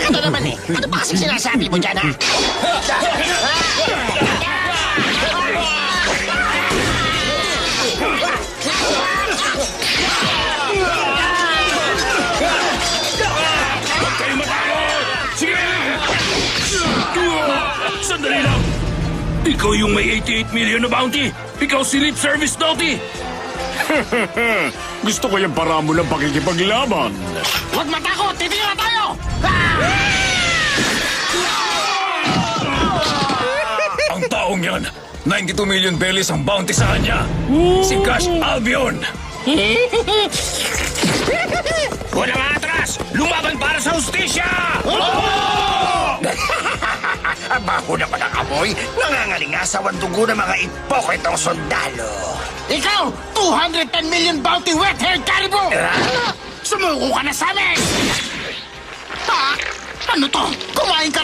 Ano naman eh? Ano ba kasi sinasabi mo dyan, ha? Huwag kayo matakot! Sige! Sandali lang! Ikaw yung may 88 million na bounty! Ikaw si Lip Service Naughty! Gusto ko yung para mo lang pakikipaglaban. Huwag matakot! Titigil na tayo! Ang taong yan, 92 million bellies ang bounty sa kanya! Si Cash Albion! Walang atras! Lumaban para sa hustisya! Baho naman ang amoy. Nangangalingasaw ang dugo ng mga ipokritong sundalo. Ikaw! 210 million bounty wet-haired caribou! Sumuko ka na sa amin! Ha? Ano to? Kumain ka